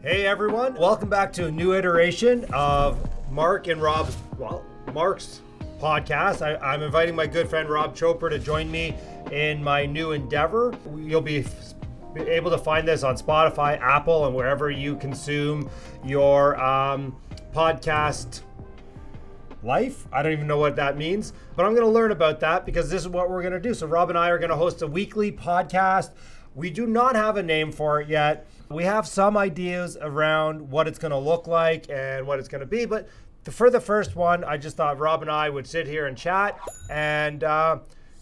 Hey everyone, welcome back to a new iteration of Mark's podcast. I'm inviting my good friend Rob Chopra to join me in my new endeavor. You'll be able to find this on Spotify, Apple, and wherever you consume your podcast life. I don't even know what that means, but I'm going to learn about that because this is what we're going to do. So Rob and I are going to host a weekly podcast. We do not have a name for it yet. We have some ideas around what it's going to look like and what it's going to be, but for the first one, I just thought Rob and I would sit here and chat and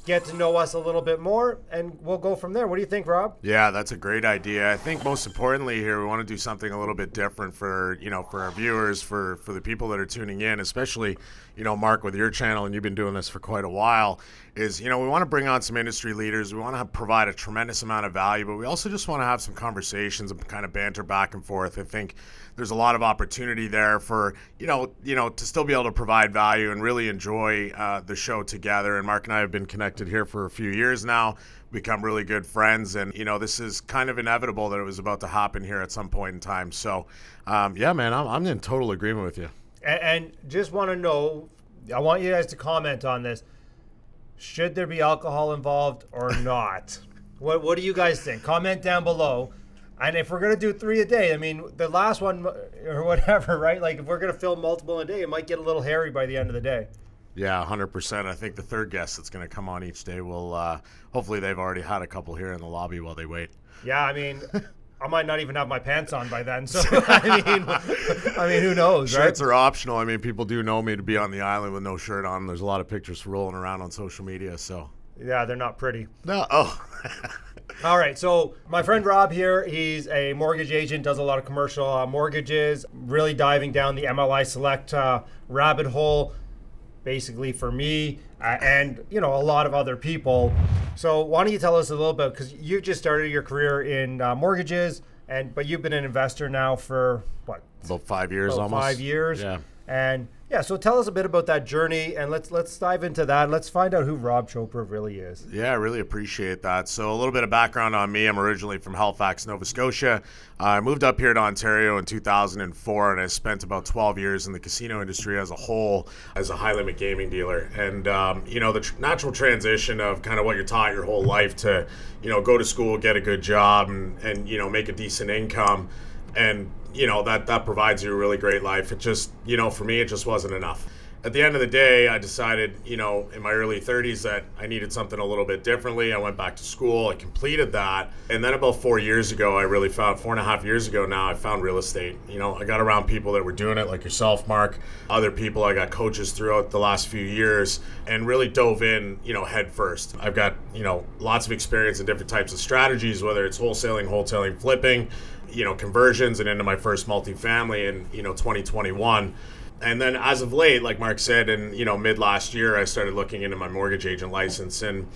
get to know us a little bit more, and we'll go from there. What do you think, Rob? Yeah, that's a great idea. I think most importantly here, we want to do something a little bit different for our viewers, for the people that are tuning in, especially, Mark, with your channel, and you've been doing this for quite a while, is, we want to bring on some industry leaders. We want to provide a tremendous amount of value, but we also just want to have some conversations and kind of banter back and forth. I think there's a lot of opportunity there for, to still be able to provide value and really enjoy the show together. And Mark and I have been connected here for a few years now, become really good friends. And, this is kind of inevitable that it was about to happen here at some point in time. So, yeah, man, I'm in total agreement with you. And just want to know, I want you guys to comment on this. Should there be alcohol involved or not? What do you guys think? Comment down below. And if we're going to do 3 a day, I mean, the last one or whatever, right? Like if we're going to film multiple a day, it might get a little hairy by the end of the day. Yeah, 100%. I think the third guest that's going to come on each day will, hopefully they've already had a couple here in the lobby while they wait. Yeah, I mean, I might not even have my pants on by then. So, I mean, who knows, right? Shirts are optional. I mean, people do know me to be on the island with no shirt on. There's a lot of pictures rolling around on social media, so. Yeah, they're not pretty. No, oh. All right, so my friend Rob here, he's a mortgage agent, does a lot of commercial mortgages, really diving down the MLI Select rabbit hole, basically for me and, a lot of other people. So why don't you tell us a little bit, because you just started your career in mortgages, but you've been an investor now for, what? About 5 years almost. 5 years. Yeah. And yeah, so tell us a bit about that journey, and let's dive into that. Let's find out who Rob Chopra really is. Yeah, I really appreciate that. So a little bit of background on me. I'm originally from Halifax, Nova Scotia. I moved up here to Ontario in 2004, and I spent about 12 years in the casino industry as a whole as a high-limit gaming dealer. And, the natural transition of kind of what you're taught your whole life to, go to school, get a good job, and make a decent income. And, that provides you a really great life. It just, for me, it just wasn't enough. At the end of the day, I decided, in my early 30s that I needed something a little bit differently. I went back to school. I completed that. And then about 4 years ago, I really found, 4.5 years ago now, I found real estate. I got around people that were doing it, like yourself, Mark, other people. I got coaches throughout the last few years and really dove in, head first. I've got, lots of experience in different types of strategies, whether it's wholesaling, flipping, conversions, and into my first multifamily in, 2021. And then as of late, like Mark said, in, mid last year, I started looking into my mortgage agent license. And,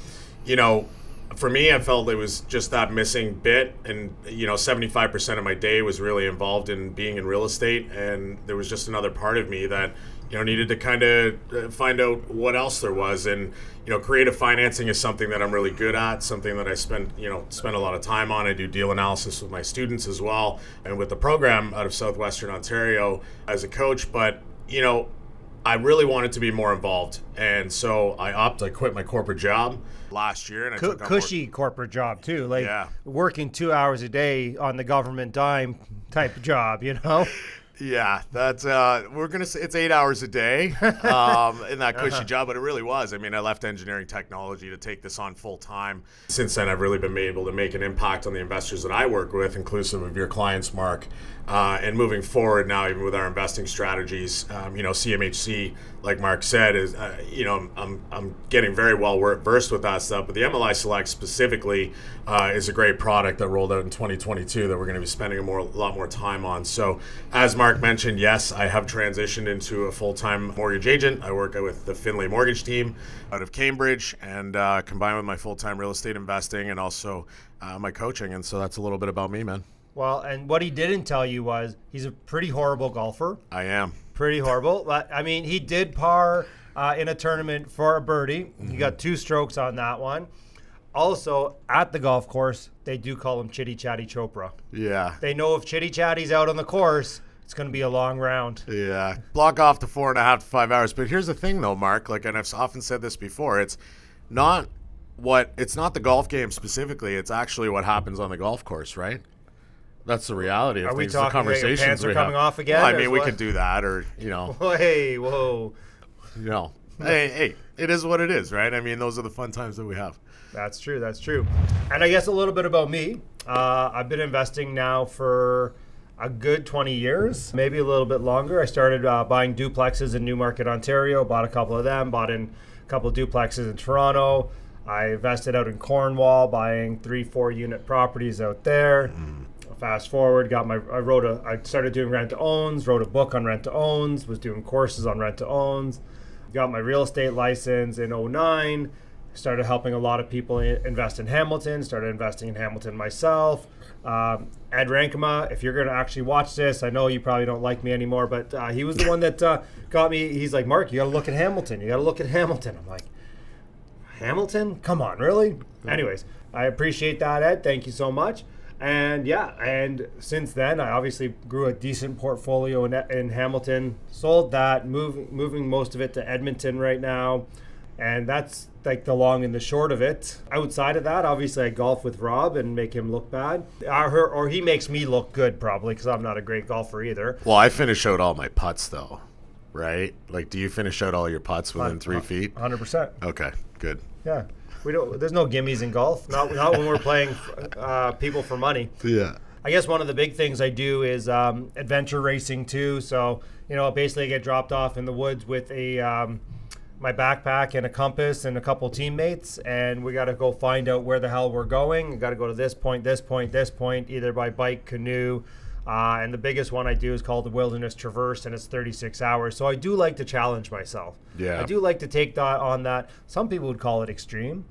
for me, I felt it was just that missing bit. And, 75% of my day was really involved in being in real estate. And there was just another part of me that, needed to kind of find out what else there was. And, creative financing is something that I'm really good at, something that I spend a lot of time on. I do deal analysis with my students as well, and with the program out of Southwestern Ontario as a coach. But, I really wanted to be more involved. And so I quit my corporate job last year. And I took on cushy corporate job too, like working 2 hours a day on the government dime type job, Yeah, that's we're gonna say it's 8 hours a day in that cushy job, but it really was. I mean, I left engineering technology to take this on full time. Since then, I've really been able to make an impact on the investors that I work with, inclusive of your clients, Mark. And moving forward now, even with our investing strategies, CMHC, like Mark said, is I'm getting very well versed with that stuff. But the MLI Select specifically is a great product that rolled out in 2022 that we're going to be spending a lot more time on. So, as Mark mentioned, yes, I have transitioned into a full-time mortgage agent. I work with the Finlay Mortgage team out of Cambridge, and combined with my full-time real estate investing and also my coaching. And so that's a little bit about me, man. Well, and what he didn't tell you was he's a pretty horrible golfer. I am. Pretty horrible. I mean, he did par in a tournament for a birdie. Mm-hmm. He got 2 strokes on that one. Also, at the golf course, they do call him Chitty Chatty Chopra. Yeah. They know if Chitty Chatty's out on the course, it's going to be a long round. Yeah. Block off the 4.5 to 5 hours. But here's the thing, though, Mark, like, and I've often said this before, it's not the golf game specifically. It's actually what happens on the golf course, right? That's the reality of Are we things, talking the conversations like pants are we coming have. off again? Well, I mean, we could do that, or, Hey, whoa. Hey, it is what it is, right? I mean, those are the fun times that we have. That's true. That's true. And I guess a little bit about me. I've been investing now for a good 20 years, maybe a little bit longer. I started buying duplexes in Newmarket, Ontario, bought a couple of them, bought in a couple of duplexes in Toronto. I invested out in Cornwall, buying 3-4 unit properties out there. Fast forward, I started doing rent to owns, wrote a book on rent to owns, was doing courses on rent to owns, got my real estate license in 2009, started helping a lot of people invest in Hamilton, started investing in Hamilton myself. Ed Rankema, if you're going to actually watch this, I know you probably don't like me anymore, but he was the one that got me. He's like, Mark, you got to look at Hamilton. I'm like, Hamilton? Come on, really? Anyways, I appreciate that, Ed. Thank you so much. And and since then, I obviously grew a decent portfolio in Hamilton, sold that, moving most of it to Edmonton right now. And that's like the long and the short of it. Outside of that, obviously I golf with Rob and make him look bad. Or he makes me look good probably because I'm not a great golfer either. Well, I finish out all my putts though, right? Like, do you finish out all your putts within 3 feet? 100%. Okay, good. Yeah. There's no gimmies in golf. Not when we're playing people for money. Yeah. I guess one of the big things I do is adventure racing too. So, basically I get dropped off in the woods with my backpack and a compass and a couple teammates, and we got to go find out where the hell we're going. We got to go to this point, either by bike, canoe. And the biggest one I do is called the Wilderness Traverse, and it's 36 hours. So I do like to challenge myself. Yeah. I do like to take that on that. Some people would call it extreme.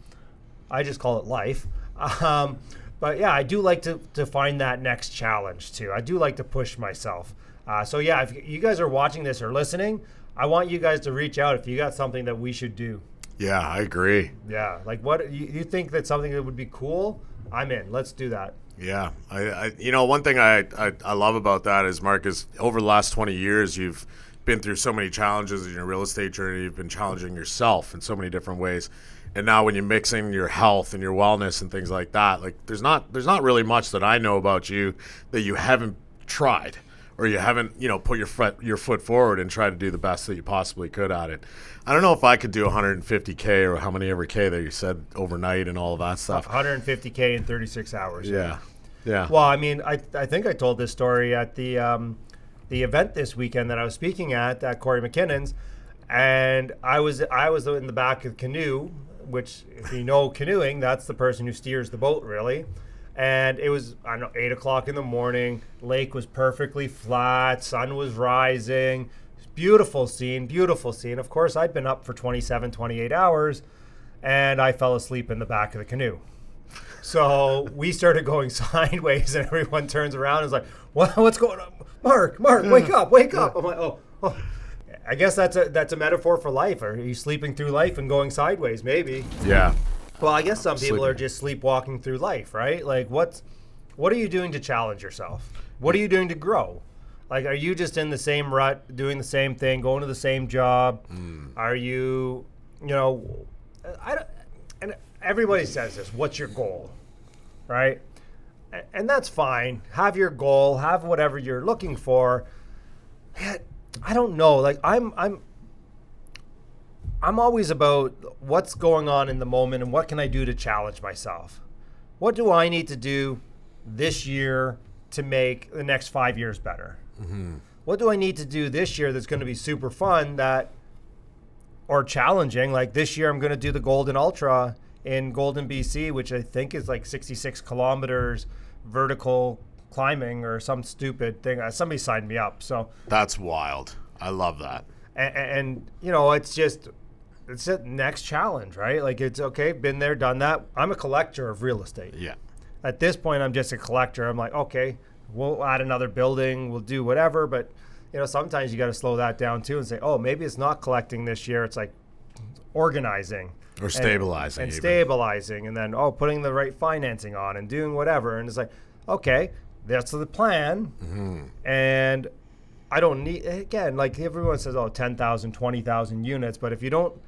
I just call it life. But yeah, I do like to find that next challenge too. I do like to push myself. So yeah, if you guys are watching this or listening, I want you guys to reach out if you got something that we should do. Yeah, I agree. Yeah, like what you think that's something that would be cool? I'm in. Let's do that. Yeah, I one thing I love about that is, Mark, is over the last 20 years, you've been through so many challenges in your real estate journey. You've been challenging yourself in so many different ways. And now when you mix in your health and your wellness and things like that, like there's not really much that I know about you that you haven't tried, or you haven't, put your foot forward and try to do the best that you possibly could at it. I don't know if I could do 150K or how many ever K that you said overnight and all of that stuff. 150K in 36 hours. Yeah. Yeah. Well, I mean, I think I told this story at the event this weekend that I was speaking at Corey McKinnon's, and I was in the back of the canoe, which, if you know canoeing, that's the person who steers the boat, really. And it was, 8 o'clock in the morning. Lake was perfectly flat. Sun was rising. Beautiful scene, beautiful scene. Of course, I'd been up for 27, 28 hours, and I fell asleep in the back of the canoe. So we started going sideways, and everyone turns around and is like, what's going on? Mark, wake up. I'm like, oh. I guess that's a metaphor for life. Are you sleeping through life and going sideways? Maybe. Yeah. Well, I guess some people are just sleepwalking through life, right? Like, what are you doing to challenge yourself? What are you doing to grow? Like, are you just in the same rut, doing the same thing, going to the same job? Are you, and everybody says this, what's your goal, right? And that's fine. Have your goal, have whatever you're looking for. I don't know. Like, I'm always about what's going on in the moment and what can I do to challenge myself. What do I need to do this year to make the next 5 years better? Mm-hmm. What do I need to do this year that's going to be super fun or challenging? Like this year, I'm going to do the Golden Ultra in Golden, BC, which I think is like 66 kilometers vertical climbing or some stupid thing. Somebody signed me up. So that's wild. I love that. And it's a next challenge, right? Like, it's okay, been there, done that. I'm a collector of real estate. Yeah. At this point, I'm just a collector. I'm like, okay, we'll add another building, we'll do whatever. But, sometimes you got to slow that down too and say, oh, maybe it's not collecting this year. It's like organizing. Or stabilizing. And stabilizing, and then, putting the right financing on and doing whatever. And it's like, okay, that's the plan. And I don't need, again, like everyone says, 10,000, 20,000 units. But if you don't,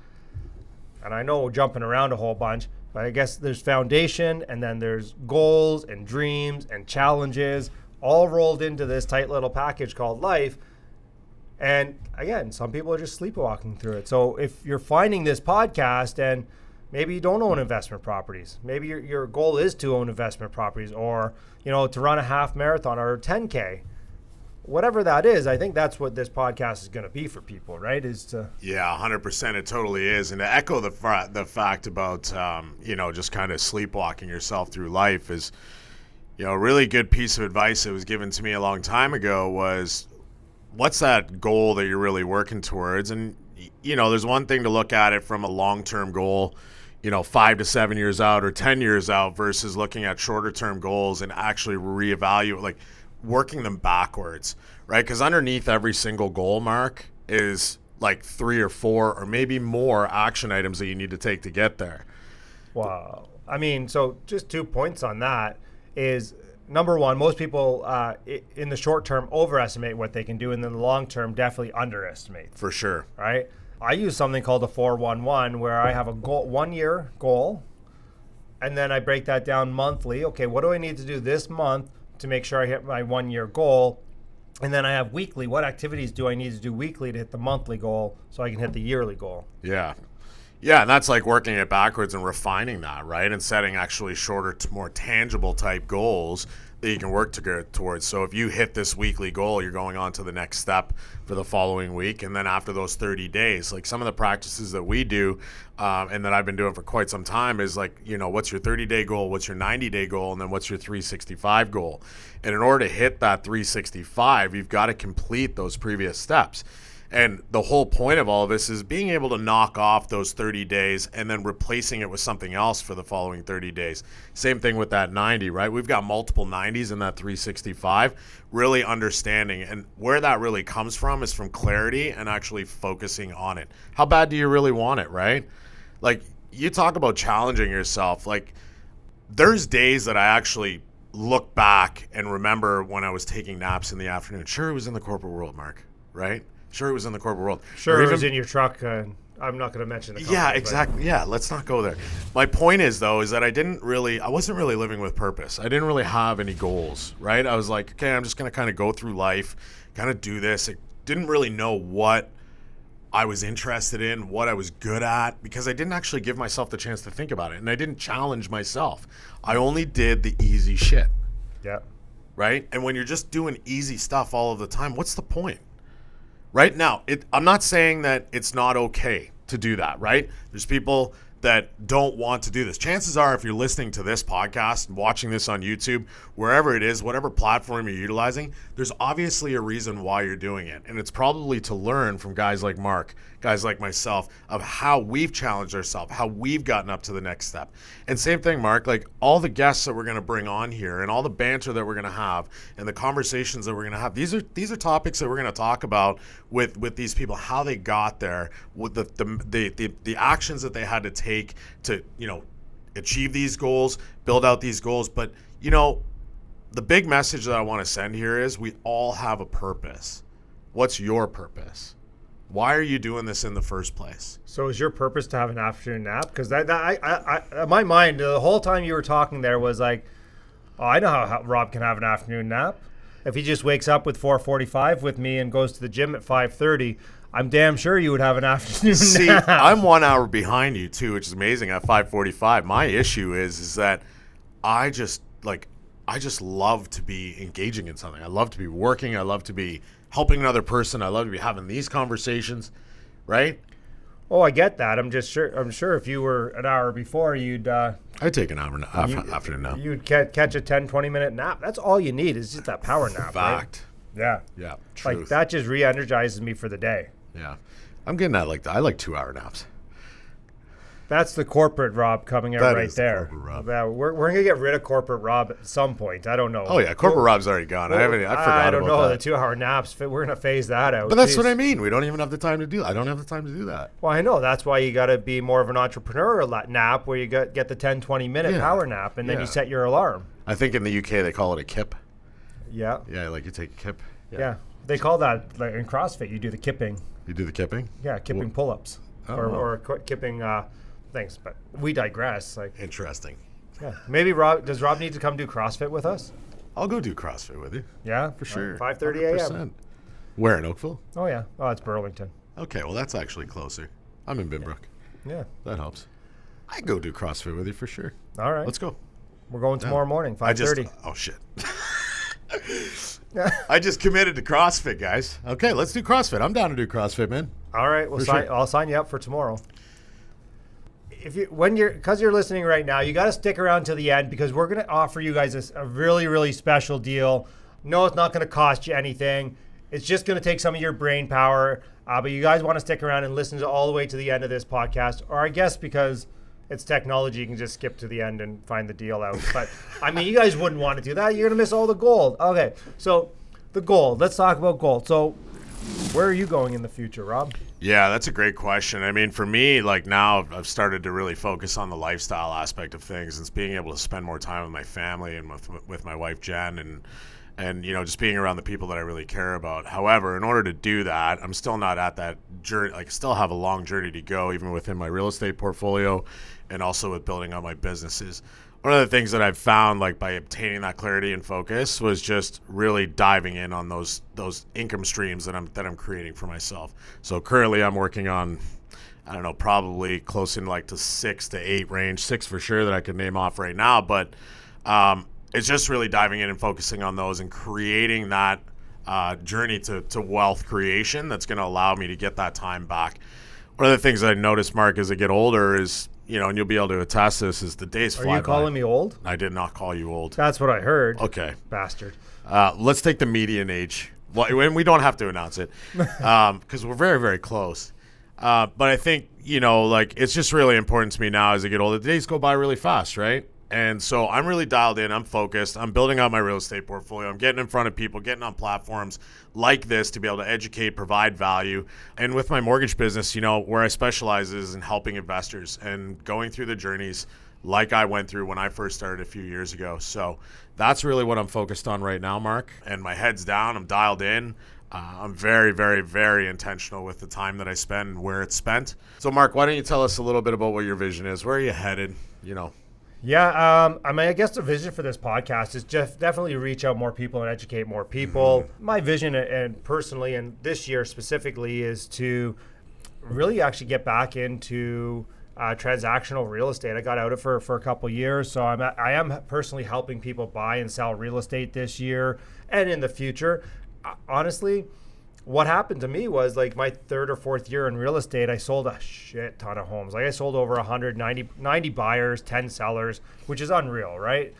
and I know we're jumping around a whole bunch, but I guess there's foundation, and then there's goals and dreams and challenges all rolled into this tight little package called life. And again, some people are just sleepwalking through it. So if you're finding this podcast and maybe you don't own investment properties, maybe your goal is to own investment properties, or, to run a half marathon or a 10K, whatever that is, I think that's what this podcast is going to be for people, right? Yeah, 100%. It totally is. And to echo the fact about, just kind of sleepwalking yourself through life is, a really good piece of advice that was given to me a long time ago was, what's that goal that you're really working towards? And, there's one thing to look at it from a long-term goal, 5 to 7 years out or 10 years out versus looking at shorter-term goals and actually reevaluate, like working them backwards, right? Because underneath every single goal, Mark, is like 3 or 4 or maybe more action items that you need to take to get there. Wow. I mean, so just 2 points on that is, number one, most people in the short term overestimate what they can do, and then the long term definitely underestimate. For sure. Right? I use something called a 4-1-1, where I have a 1 year goal, and then I break that down monthly. Okay, what do I need to do this month to make sure I hit my 1 year goal? And then I have weekly. What activities do I need to do weekly to hit the monthly goal so I can hit the yearly goal? Yeah. Yeah, and that's like working it backwards and refining that, right? And setting actually shorter, more tangible type goals that you can work towards. So if you hit this weekly goal, you're going on to the next step for the following week. And then after those 30 days, like some of the practices that we do and that I've been doing for quite some time is like, what's your 30-day goal? What's your 90-day goal? And then what's your 365 goal? And in order to hit that 365, you've got to complete those previous steps. And the whole point of all of this is being able to knock off those 30 days and then replacing it with something else for the following 30 days. Same thing with that 90, right? We've got multiple 90s in that 365, really understanding. And where that really comes from is from clarity and actually focusing on it. How bad do you really want it, right? Like, you talk about challenging yourself. Like, there's days that I actually look back and remember when I was taking naps in the afternoon. Sure, it was in the corporate world, Mark, right? Sure, it was in the corporate world. Sure, it was in your truck. I'm not going to mention the company. Yeah, exactly. But. Yeah, let's not go there. My point is, though, is that I wasn't really living with purpose. I didn't really have any goals, right? I was like, okay, I'm just going to kind of go through life, kind of do this. I didn't really know what I was interested in, what I was good at, because I didn't actually give myself the chance to think about it. And I didn't challenge myself. I only did the easy shit. Yeah. Right? And when you're just doing easy stuff all of the time, what's the point? Right now, I'm not saying that it's not okay to do that, right? There's people that don't want to do this. Chances are, if you're listening to this podcast and watching this on YouTube, wherever it is, whatever platform you're utilizing, there's obviously a reason why you're doing it. And it's probably to learn from guys like Mark, guys like myself, of how we've challenged ourselves, how we've gotten up to the next step. And same thing, Mark, like all the guests that we're going to bring on here and all the banter that we're going to have and the conversations that we're going to have, these are topics that we're going to talk about with these people, how they got there, with the actions that they had to take to, achieve these goals, build out these goals. But, the big message that I want to send here is we all have a purpose. What's your purpose? Why are you doing this in the first place? So is your purpose to have an afternoon nap? Because my mind, the whole time you were talking there was like, oh, I know how Rob can have an afternoon nap. If he just wakes up with 4:45 with me and goes to the gym at 5:30, I'm damn sure you would have an afternoon nap. I'm 1 hour behind you too, which is amazing at 5:45. My issue is that I just love to be engaging in something. I love to be working. I love to be helping another person. I love to be having these conversations, right? Oh, I get that. I'm sure if you were an hour before, I'd take an hour afternoon nap. You'd catch a 10, 20-minute nap. That's all you need is just that power nap. Fact. Right? Yeah. Truth. Like that just re-energizes me for the day. Yeah. I'm getting that I like 2 hour naps. That's the corporate Rob coming out That right is the there. corporate Rob. Yeah, we're going to get rid of corporate Rob at some point. I don't know. Oh, yeah. Corporate Rob's already gone. I forgot about that. I don't know. The 2-hour naps, we're going to phase that out. But that's what I mean. We don't even have the time to do that. I don't have the time to do that. Well, I know. That's why you got to be more of an entrepreneurial nap where you get the 10, 20-minute power nap, and then you set your alarm. I think in the UK they call it a kip. Yeah. Yeah, like you take a kip. Yeah. They call that, like in CrossFit, you do the kipping. You do the kipping? Yeah, kipping pull-ups. Or kipping things. But we digress. Interesting. Yeah. Maybe does Rob need to come do CrossFit with us? I'll go do CrossFit with you. Yeah? For sure. 5:30 a.m. Where, in Oakville? Oh, yeah. Oh, it's Burlington. Okay, well, that's actually closer. I'm in Binbrook. Yeah. That helps. I go do CrossFit with you for sure. All right. Let's go. We're going tomorrow morning, 5:30. Oh, shit. I just committed to CrossFit, guys. Okay, let's do CrossFit. I'm down to do CrossFit, man. All right. I'll sign you up for tomorrow. Because you're listening right now, you got to stick around to the end because we're going to offer you guys a really, really special deal. No, it's not going to cost you anything. It's just going to take some of your brain power. But you guys want to stick around and listen to all the way to the end of this podcast, or I guess because it's technology, you can just skip to the end and find the deal out. But I mean, you guys wouldn't want to do that. You're going to miss all the gold. Okay, so the gold. Let's talk about gold. So where are you going in the future, Rob? Yeah, that's a great question. I mean, for me, like now I've started to really focus on the lifestyle aspect of things and being able to spend more time with my family and with my wife, Jen, and just being around the people that I really care about. However, in order to do that, I'm still not at that journey. Like, still have a long journey to go, even within my real estate portfolio and also with building out my businesses. One of the things that I've found, like by obtaining that clarity and focus, was just really diving in on those income streams that I'm creating for myself. So currently, I'm working on, I don't know, probably close in like to 6 to 8 range, 6 for sure that I could name off right now. But it's just really diving in and focusing on those and creating that journey to wealth creation that's going to allow me to get that time back. One of the things I noticed, Mark, as I get older is, and you'll be able to attest this, is the days fly by. Are you calling me old? I did not call you old. That's what I heard. Okay. Bastard. Let's take the median age. Well, we don't have to announce it because we're very, very close. But I think, it's just really important to me now as I get older. The days go by really fast, right? And so I'm really dialed in. I'm focused. I'm building out my real estate portfolio. I'm getting in front of people, getting on platforms like this to be able to educate, provide value. And with my mortgage business, where I specialize is in helping investors and going through the journeys like I went through when I first started a few years ago. So that's really what I'm focused on right now, Mark. And my head's down. I'm dialed in. I'm very, very, very intentional with the time that I spend and where it's spent. So, Mark, why don't you tell us a little bit about what your vision is? Where are you headed? Yeah, I guess the vision for this podcast is just definitely reach out more people and educate more people. Mm-hmm. My vision, and personally, and this year specifically, is to really actually get back into transactional real estate. I got out of it for a couple years, so I am personally helping people buy and sell real estate this year and in the future. Honestly, what happened to me was like my 3rd or 4th year in real estate, I sold a shit ton of homes. Like I sold over 90 buyers, 10 sellers, which is unreal, right?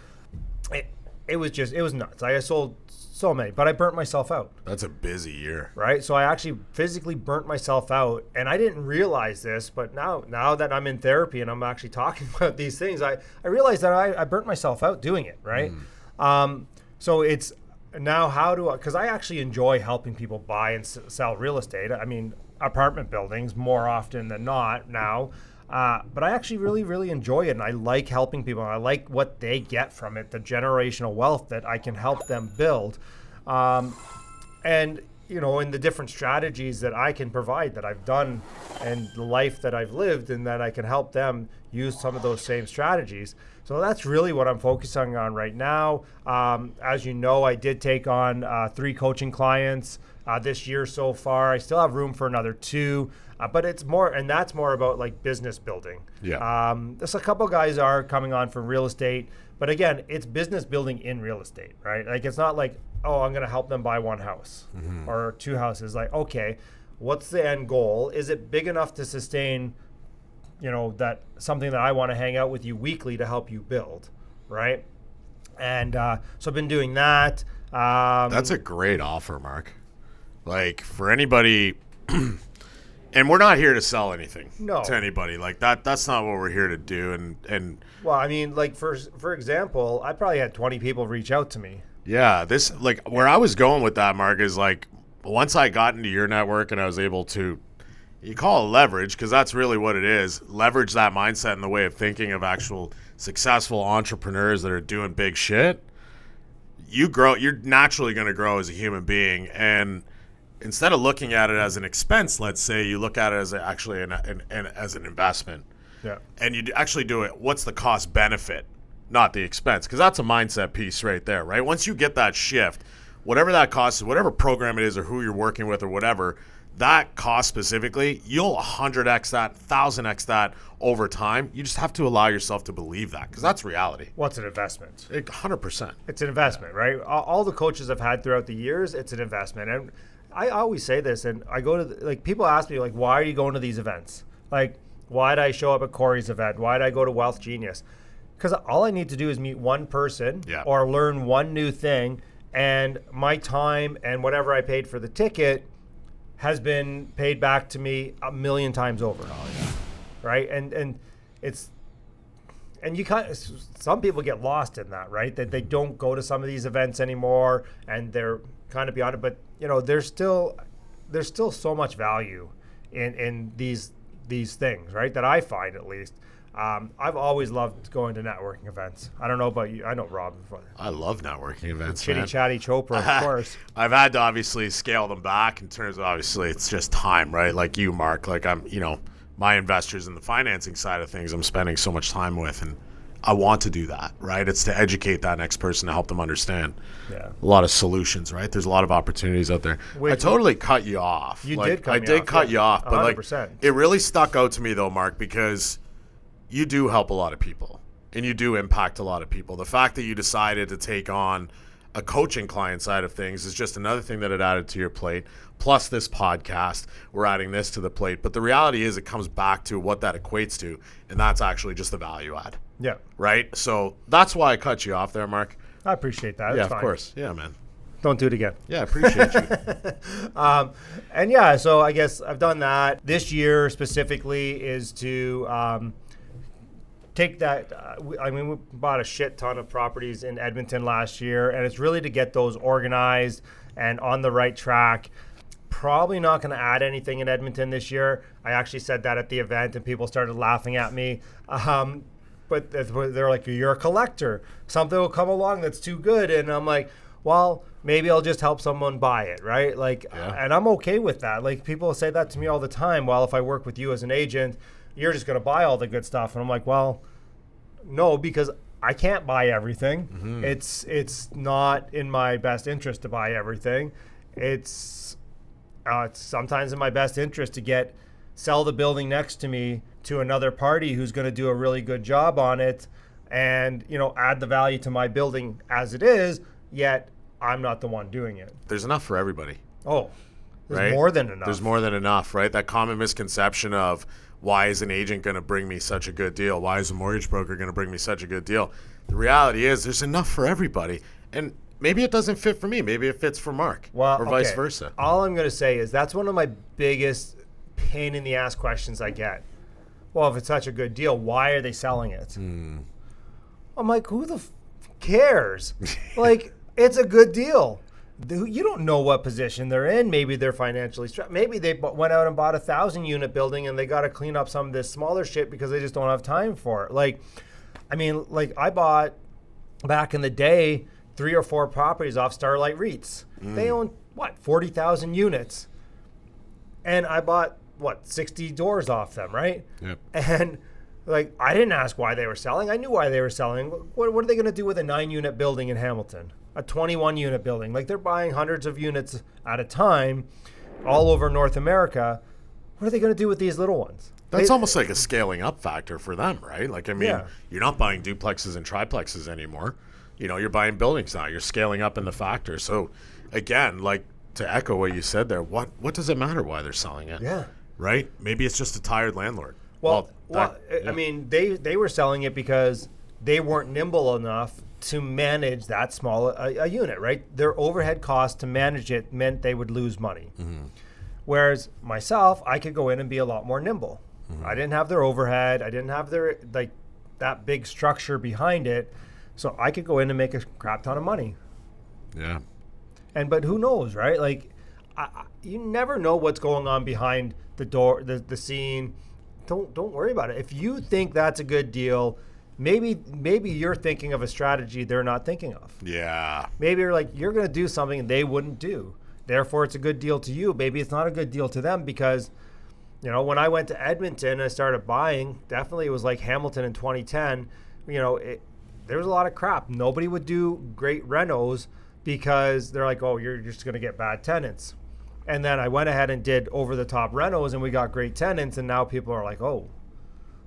It was nuts. I sold so many, but I burnt myself out. That's a busy year. Right? So I actually physically burnt myself out, and I didn't realize this, but now that I'm in therapy and I'm actually talking about these things, I realized that I burnt myself out doing it, right? So it's now because I actually enjoy helping people buy and sell real estate. I mean, apartment buildings more often than not now. But I actually really, really enjoy it, and I like helping people. I like what they get from it, the generational wealth that I can help them build. And, in the different strategies that I can provide that I've done and the life that I've lived, and that I can help them use some of those same strategies. So that's really what I'm focusing on right now. As you know, I did take on 3 coaching clients this year so far. I still have room for another 2. But it's more, and that's more about like business building. Yeah. There's a couple guys are coming on from real estate, but again, it's business building in real estate, right? Like it's not like, oh, I'm going to help them buy 1 house or 2 houses. Like, okay, what's the end goal? Is it big enough to sustain, that something that I want to hang out with you weekly to help you build, right? And so I've been doing that. That's a great offer, Mark. Like for anybody. And we're not here to sell anything No. to anybody. Like that's not what we're here to do. And Well, I mean, like for example, I probably had 20 people reach out to me. yeah, this like where I was going with that, Mark, is like once I got into your network and I was able to, you call it leverage, because that's really what it is, leverage that mindset and the way of thinking of actual successful entrepreneurs that are doing big shit. You're naturally going to grow as a human being. And instead of looking at it as an expense, let's say, you look at it as actually as an investment. Yeah. And you actually do it. What's the cost benefit, not the expense? Because that's a mindset piece right there, right? Once you get that shift, whatever that cost is, whatever program it is or who you're working with or whatever, that cost specifically, you'll 100x that, 1000x that over time. You just have to allow yourself to believe that, because that's reality. What's an investment? 100%. It's an investment, right? All the coaches I've had throughout the years, it's an investment. And I always say this, and I go to, like, people ask me, like, why are you going to these events? Like, why did I show up at Corey's event? Why did I go to Wealth Genius? Because all I need to do is meet one person or learn one new thing, and my time and whatever I paid for the ticket has been paid back to me 1,000,000 times over. Oh, yeah. Right? And it's, and you kind of, some people get lost in that, right? That they don't go to some of these events anymore, and they're kind of beyond it. But you know, there's still so much value in these things, right? That I find, at least. I've always loved going to networking events. I don't know about you. I know Rob. I love networking events. Chitty Chatty Chopra, of course. I've had to obviously scale them back in terms of, obviously, it's just time, right? Like you, Mark. Like my investors in the financing side of things, I'm spending so much time with, and I want to do that, right? It's to educate that next person, to help them understand a lot of solutions, right? There's a lot of opportunities out there. I totally cut you off. You did cut me off. I did cut you off, but 100%. like it really stuck out to me though, Mark, because you do help a lot of people and you do impact a lot of people. The fact that you decided to take on a coaching client side of things is just another thing that it added to your plate. Plus this podcast, we're adding this to the plate. But the reality is it comes back to what that equates to, and that's actually just the value add. Yeah. Right? So that's why I cut you off there, Mark. I appreciate that. Yeah, it's fine. Of course. Yeah, man. Don't do it again. Yeah, I appreciate you. And yeah, so I guess I've done that. This year specifically is to take that. I mean, we bought a shit ton of properties in Edmonton last year, and it's really to get those organized and on the right track. Probably not going to add anything in Edmonton this year. I actually said that at the event, and people started laughing at me. But they're like, "You're a collector. Something will come along that's too good," and I'm like, "Well, maybe I'll just help someone buy it, right?" Like, and I'm okay with that. Like, people say that to me all the time. Well, if I work with you as an agent, you're just going to buy all the good stuff. And I'm like, well, no, because I can't buy everything. Mm-hmm. It's not in my best interest to buy everything. It's sometimes in my best interest to sell the building next to me to another party who's going to do a really good job on it, and add the value to my building as it is. Yet I'm not the one doing it. There's enough for everybody. Oh, there's more than enough. There's more than enough, right? That common misconception of, why is an agent going to bring me such a good deal? Why is a mortgage broker going to bring me such a good deal? The reality is there's enough for everybody. And maybe it doesn't fit for me. Maybe it fits for Mark, or vice versa. All I'm going to say is that's one of my biggest pain in the ass questions I get. Well, if it's such a good deal, why are they selling it? I'm like, who the cares? Like, it's a good deal. You don't know what position they're in. Maybe they're financially strapped. Maybe they went out and bought a 1,000-unit building and they got to clean up some of this smaller shit because they just don't have time for it. Like, I mean, like, I bought back in the day 3 or 4 properties off Starlight REITs. They own 40,000 units, and I bought 60 doors off them, right? Yep. And like, I didn't ask why they were selling. I knew why they were selling. What are they going to do with a 9-unit building in Hamilton? A 21-unit building? Like, they're buying hundreds of units at a time all over North America. What are they going to do with these little ones? That's almost like a scaling up factor for them, right? Like, I mean, you're not buying duplexes and triplexes anymore. You're buying buildings now. You're scaling up in the factor. So, again, like, to echo what you said there, what does it matter why they're selling it? Yeah. Right? Maybe it's just a tired landlord. I mean, they were selling it because they weren't nimble enough to manage that small a unit, right? Their overhead cost to manage it meant they would lose money. Mm-hmm. Whereas myself, I could go in and be a lot more nimble. I didn't have their overhead. I didn't have their that big structure behind it. So I could go in and make a crap ton of money. Yeah. But who knows, right? Like, you never know what's going on behind the door, the scene. Don't worry about it. If you think that's a good deal, maybe you're thinking of a strategy they're not thinking of. Yeah. Maybe you're like, you're going to do something they wouldn't do. Therefore, it's a good deal to you. Maybe it's not a good deal to them because, when I went to Edmonton and I started buying, definitely it was like Hamilton in 2010. There was a lot of crap. Nobody would do great renos because they're like, oh, you're just going to get bad tenants. And then I went ahead and did over-the-top renos, and we got great tenants, and now people are like, oh,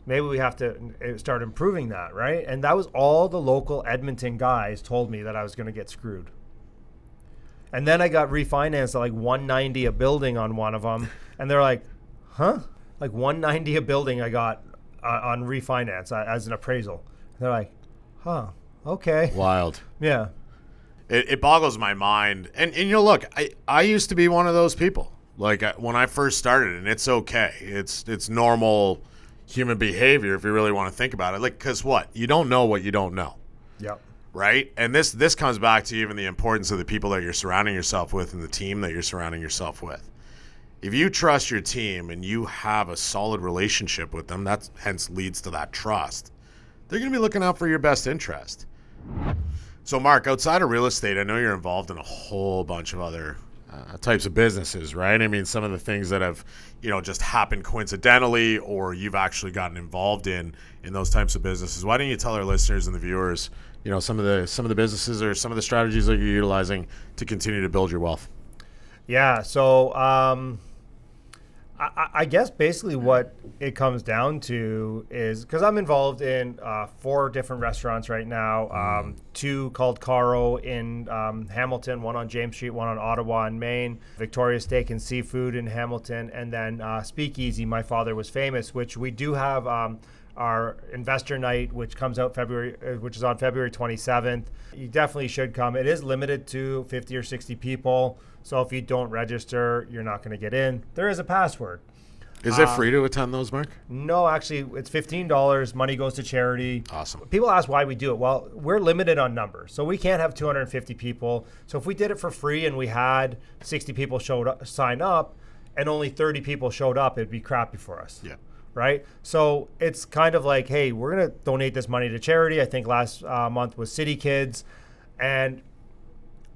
maybe we have to start improving that, right? And that was all the local Edmonton guys told me that I was going to get screwed. And then I got refinanced at like $190 a building on one of them, and they're like, huh? Like $190 a building I got on refinance as an appraisal. And they're like, huh, okay. Wild. Yeah. It boggles my mind. And look, I used to be one of those people. Like when I first started, and it's okay. It's normal human behavior if you really want to think about it. Like, because what? You don't know what you don't know. Yep. Right? And this comes back to even the importance of the people that you're surrounding yourself with and the team that you're surrounding yourself with. If you trust your team and you have a solid relationship with them, that hence leads to that trust. They're going to be looking out for your best interest. So, Mark, outside of real estate, I know you're involved in a whole bunch of other types of businesses, right? I mean, some of the things that have, just happened coincidentally, or you've actually gotten involved in those types of businesses. Why don't you tell our listeners and the viewers, some of the businesses or some of the strategies that you're utilizing to continue to build your wealth? Yeah. So, I guess basically what it comes down to is because I'm involved in 4 different restaurants right now, 2 called Caro in Hamilton, 1 on James Street, 1 on Ottawa and Main, Victoria Steak and Seafood in Hamilton, and then Speakeasy, My Father Was Famous, which we do have our investor night, which comes out which is on February 27th. You definitely should come. It is limited to 50 or 60 people. So if you don't register, you're not going to get in. There is a password. Is it free to attend those, Mark? No, actually, it's $15. Money goes to charity. Awesome. People ask why we do it. Well, we're limited on numbers. So we can't have 250 people. So if we did it for free and we had 60 people sign up and only 30 people showed up, it'd be crappy for us. Yeah. Right? So it's kind of like, hey, we're going to donate this money to charity. I think last month was City Kids. And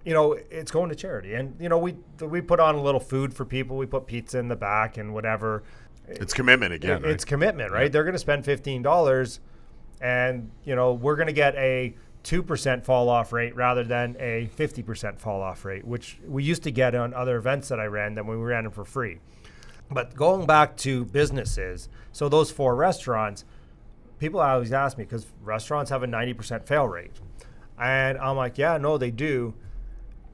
it's going to charity. And, we put on a little food for people. We put pizza in the back and whatever. It's commitment again, right? It's commitment, right? Yeah. They're going to spend $15 and, we're going to get a 2% fall off rate rather than a 50% fall off rate, which we used to get on other events that I ran when we ran them for free. But going back to businesses, so those 4 restaurants, people always ask me because restaurants have a 90% fail rate. And I'm like, yeah, no, they do.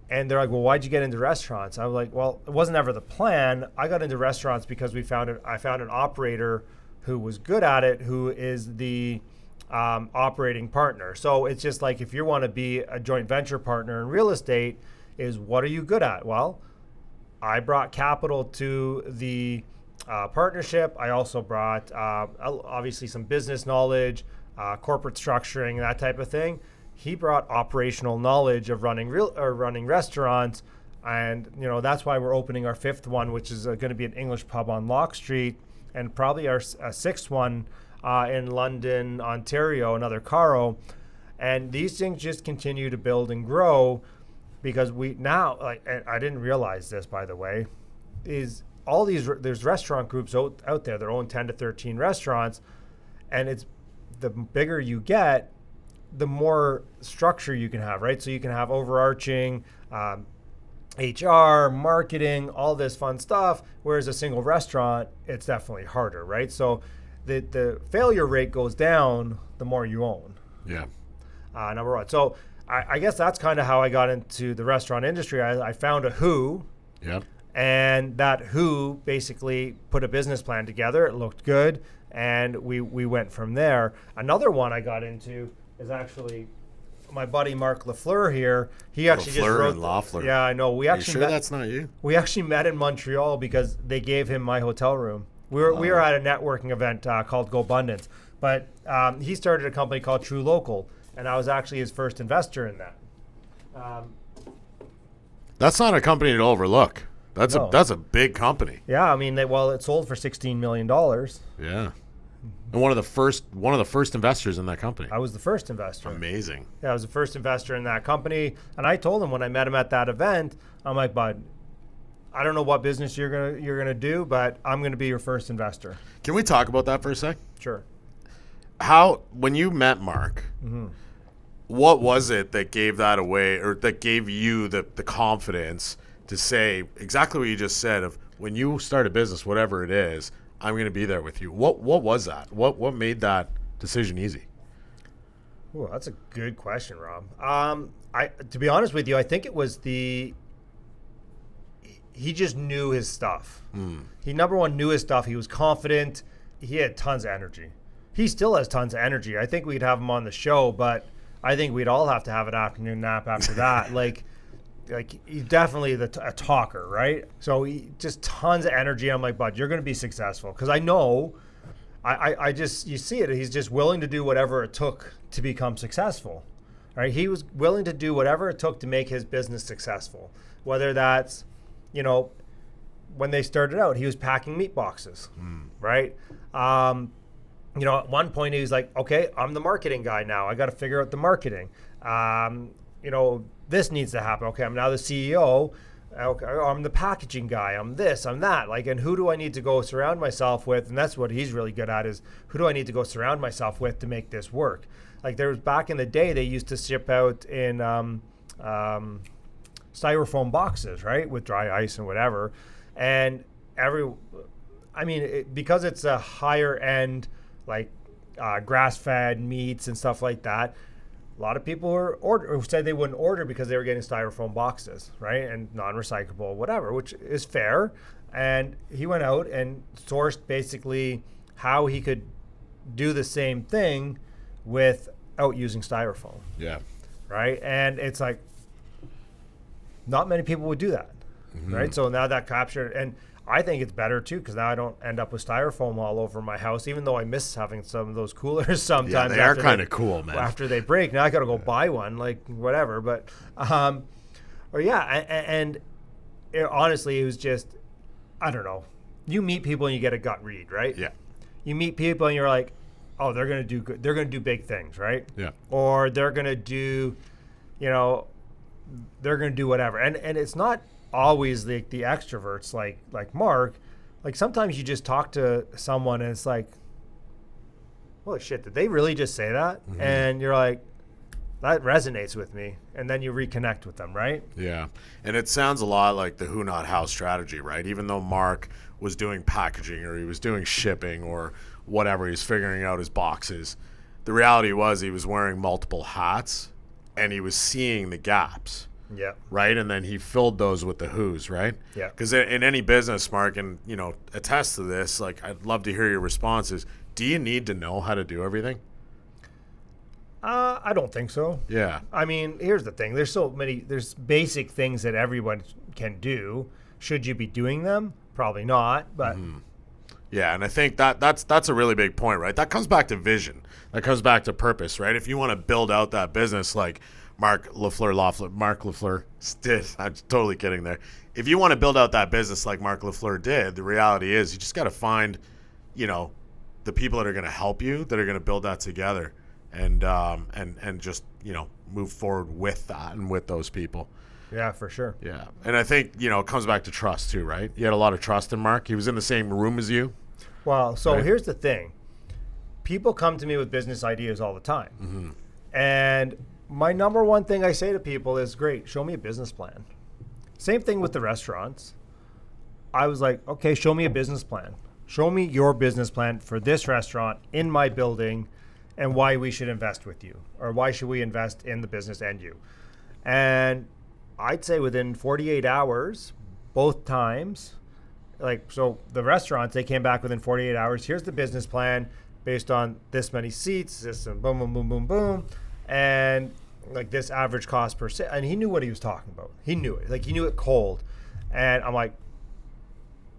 And they're like, well, why'd you get into restaurants? I was like, well, it wasn't ever the plan. I got into restaurants because I found an operator who was good at it, who is the operating partner. So it's just like if you want to be a joint venture partner in real estate, is what are you good at? Well, I brought capital to the partnership. I also brought obviously some business knowledge, corporate structuring, that type of thing. He brought operational knowledge of running restaurants, and that's why we're opening our 5th one, which is going to be an English pub on Lock Street, and probably our 6th one in London, Ontario, another Caro. And these things just continue to build and grow because and I didn't realize this, by the way, is all there's restaurant groups out there that own 10 to 13 restaurants, and it's the bigger you get, the more structure you can have, right? So you can have overarching HR, marketing, all this fun stuff, whereas a single restaurant, it's definitely harder, right? So the failure rate goes down the more you own. Yeah. Number 1. So I guess that's kind of how I got into the restaurant industry. I found a who. Yep. And that who basically put a business plan together. It looked good, and we went from there. Another one I got into is actually my buddy Mark Loeffler here, he actually just Loeffler wrote. and Loeffler. Yeah, I know. We Are you actually sure met, that's not you? we actually met in Montreal because they gave him my hotel room. We were at a networking event called Go Abundance, but he started a company called True Local, and I was actually his first investor in that. That's not a company to overlook. That's No. that's a big company. Yeah, I mean, it sold for $16 million. Yeah. And one of the first investors in that company. I was the first investor. Amazing. Yeah, I was the first investor in that company, and I told him when I met him at that event, I'm like, bud, I don't know what business you're gonna do, but I'm gonna be your first investor. Can we talk about that for a sec? Sure. How, when you met Mark, Mm-hmm. what was it that gave that away, or that gave you the confidence to say exactly what you just said of, when you start a business, whatever it is, I'm going to be there with you? What was that? What made that decision easy? Ooh, that's a good question, Rob. To be honest with you, I think it was he just knew his stuff. He, number one, knew his stuff. He was confident. He had tons of energy. He still has tons of energy. I think we'd have him on the show, but I think we'd all have to have an afternoon nap after that. Like he's definitely a talker, right? So he just tons of energy. I'm like, bud, you're going to be successful. Because I know, I just, you see it. He's just willing to do whatever it took to become successful, right? He was willing to do whatever it took to make his business successful. Whether that's, when they started out, he was packing meat boxes, right? At one point he was like, okay, I'm the marketing guy now. I got to figure out the marketing. This needs to happen. Okay, I'm now the CEO. Okay, I'm the packaging guy. I'm this, I'm that. And who do I need to go surround myself with? And that's what he's really good at, is who do I need to go surround myself with to make this work? There was, back in the day, they used to ship out in styrofoam boxes, right? With dry ice and whatever. And because it's a higher end, grass-fed meats and stuff like that, a lot of people said they wouldn't order because they were getting styrofoam boxes, right? And non-recyclable, whatever, which is fair. And he went out and sourced basically how he could do the same thing without using styrofoam. Yeah. Right? And it's like, not many people would do that, right? So now that captured, and I think it's better too, because now I don't end up with styrofoam all over my house, even though I miss having some of those coolers sometimes. Yeah, they are kind of cool, man. After they break, now I got to go buy one, whatever. But, honestly, it was just, I don't know. You meet people and you get a gut read, right? Yeah. You meet people and you're like, oh, they're gonna do good. They're gonna do big things, right? Yeah. Or they're gonna do, they're gonna do whatever. And it's not always the extroverts like Mark. Sometimes you just talk to someone and it's like, holy shit, did they really just say that? And you're like, that resonates with me. And then you reconnect with them, right? Yeah. And it sounds a lot like the who not how strategy, right? Even though Mark was doing packaging, or he was doing shipping, or whatever, he's figuring out his boxes, the reality was he was wearing multiple hats and he was seeing the gaps. Yeah. Right. And then he filled those with the who's, right? Yeah. Because in any business, Mark, and attest to this, I'd love to hear your responses. Do you need to know how to do everything? I don't think so. Yeah. I mean, here's the thing. There's basic things that everyone can do. Should you be doing them? Probably not, but Yeah, and I think that's a really big point, right? That comes back to vision. That comes back to purpose, right? If you want to build out that business like Mark Loeffler did. I'm totally kidding there. If you want to build out that business like Mark Loeffler did, the reality is you just got to find, the people that are going to help you, that are going to build that together, and just move forward with that and with those people. Yeah, for sure. Yeah, and I think it comes back to trust too, right? You had a lot of trust in Mark. He was in the same room as you. Well, so right? Here's the thing. People come to me with business ideas all the time, and my number one thing I say to people is, great, show me a business plan. Same thing with the restaurants. I was like, okay, show me a business plan. Show me your business plan for this restaurant in my building and why we should invest with you, or why should we invest in the business and you. And I'd say within 48 hours, both times, so the restaurants, they came back within 48 hours. Here's the business plan based on this many seats, this and boom, boom, boom, boom, boom. And like this average cost per sale. And he knew what he was talking about. He knew it. Like he knew it cold. And I'm like,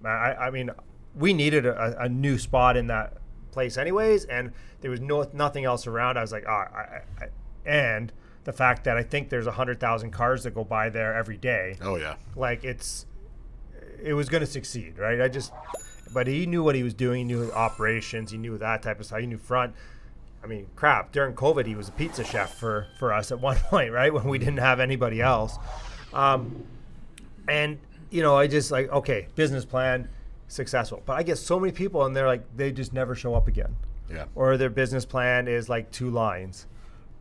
I mean, we needed a new spot in that place anyways. And there was nothing else around. I was like, and the fact that I think there's 100,000 cars that go by there every day. Oh yeah. Like it was going to succeed, right? But he knew what he was doing. He knew operations. He knew that type of stuff. He knew front. I mean, crap, during COVID, he was a pizza chef for us at one point, right? When we didn't have anybody else. And, you know, I just like, okay, business plan, successful. But I get so many people and they're like, they just never show up again. Yeah. Or their business plan is like 2 lines,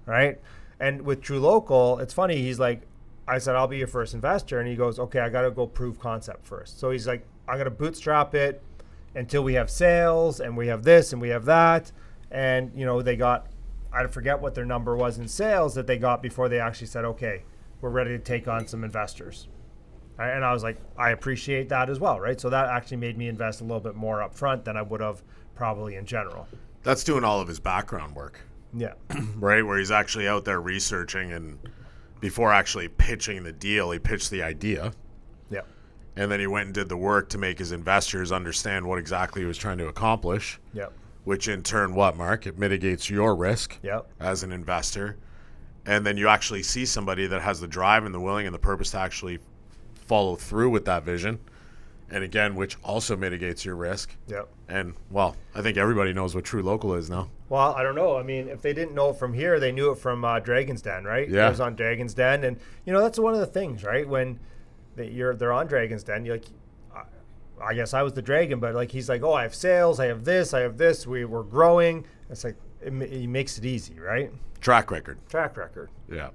right? And with True Local, it's funny. He's like, I said, I'll be your first investor. And he goes, okay, I got to go prove concept first. So he's like, I'm going to bootstrap it until we have sales and we have this and we have that. And, you know, they got, I forget what their number was in sales that they got before they actually said, okay, we're ready to take on some investors. Right? And I was like, I appreciate that as well, right? So that actually made me invest a little bit more up front than I would have probably in general. That's doing all of his background work. Yeah. Right, where he's actually out there researching, and before actually pitching the deal, he pitched the idea. Yeah. And then he went and did the work to make his investors understand what exactly he was trying to accomplish. Yeah. Which in turn, what, Mark? It mitigates your risk as an investor. And then you actually see somebody that has the drive and the willing and the purpose to actually follow through with that vision. And again, which also mitigates your risk. Yep. And, well, I think everybody knows what True Local is now. Well, I don't know. I mean, if they didn't know it from here, they knew it from Dragon's Den, right? Yeah. It was on Dragon's Den. And, you know, that's one of the things, right? When they're on Dragon's Den, you're like, I guess I was the dragon, but like he's like, oh, I have sales, I have this, we're growing. It's like he makes it easy, right? Track record. Yeah.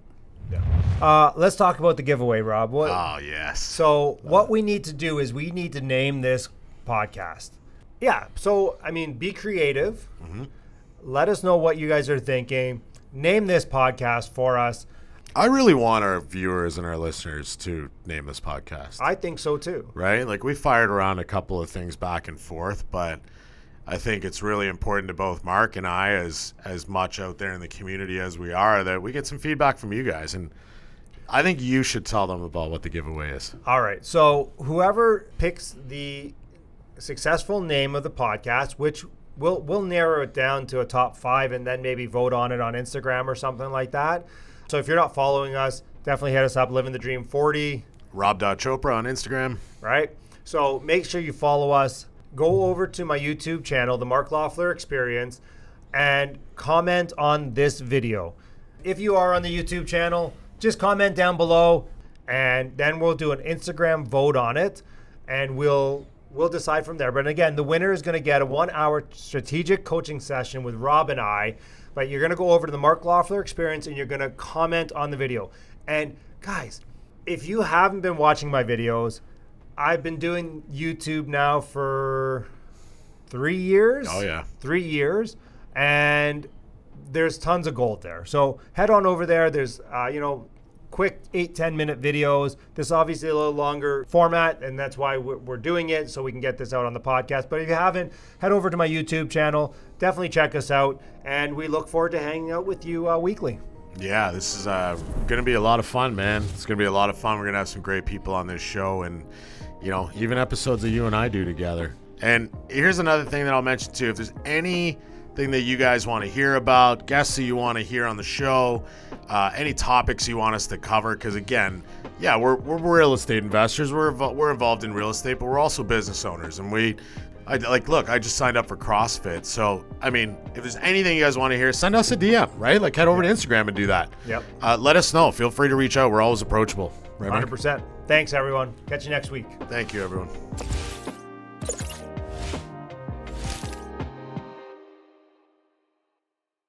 Let's talk about the giveaway, Rob. Oh yes. So what we need to do is we need to name this podcast. Yeah. So I mean, be creative. Mm-hmm. Let us know what you guys are thinking. Name this podcast for us. I really want our viewers and our listeners to name this podcast. I think so too. Right? Like we fired around a couple of things back and forth, but I think it's really important to both Mark and I, as much out there in the community as we are, that we get some feedback from you guys. And I think you should tell them about what the giveaway is. All right. So whoever picks the successful name of the podcast, which we'll narrow it down to a top 5 and then maybe vote on it on Instagram or something like that. So if you're not following us, definitely hit us up, Living the Dream 40. Rob.Chopra on Instagram. Right? So make sure you follow us. Go over to my YouTube channel, the Mark Loeffler Experience, and comment on this video. If you are on the YouTube channel, just comment down below, and then we'll do an Instagram vote on it, and we'll decide from there. But again, the winner is going to get a 1-hour strategic coaching session with Rob and I. But you're going to go over to the Mark Loeffler Experience and you're going to comment on the video. And guys, if you haven't been watching my videos, I've been doing YouTube now for 3 years. Oh, yeah. 3 years. And there's tons of gold there. So head on over there. There's, quick 8-10 minute videos. This is obviously a little longer format, and that's why we're doing it, so we can get this out on the podcast. But if you haven't, head over to my YouTube channel. Definitely check us out, and we look forward to hanging out with you weekly. Yeah, this is going to be a lot of fun, man. It's going to be a lot of fun. We're going to have some great people on this show, and, even episodes that you and I do together. And here's another thing that I'll mention, too. If there's anything that you guys want to hear about, guests that you want to hear on the show, any topics you want us to cover, because again, yeah, we're real estate investors. We're involved in real estate, but we're also business owners, and I just signed up for CrossFit. So, I mean, if there's anything you guys want to hear, send us a DM, right? Like head over to Instagram and do that. Yep. Let us know. Feel free to reach out. We're always approachable. Right, 100%. Thanks, everyone. Catch you next week. Thank you, everyone.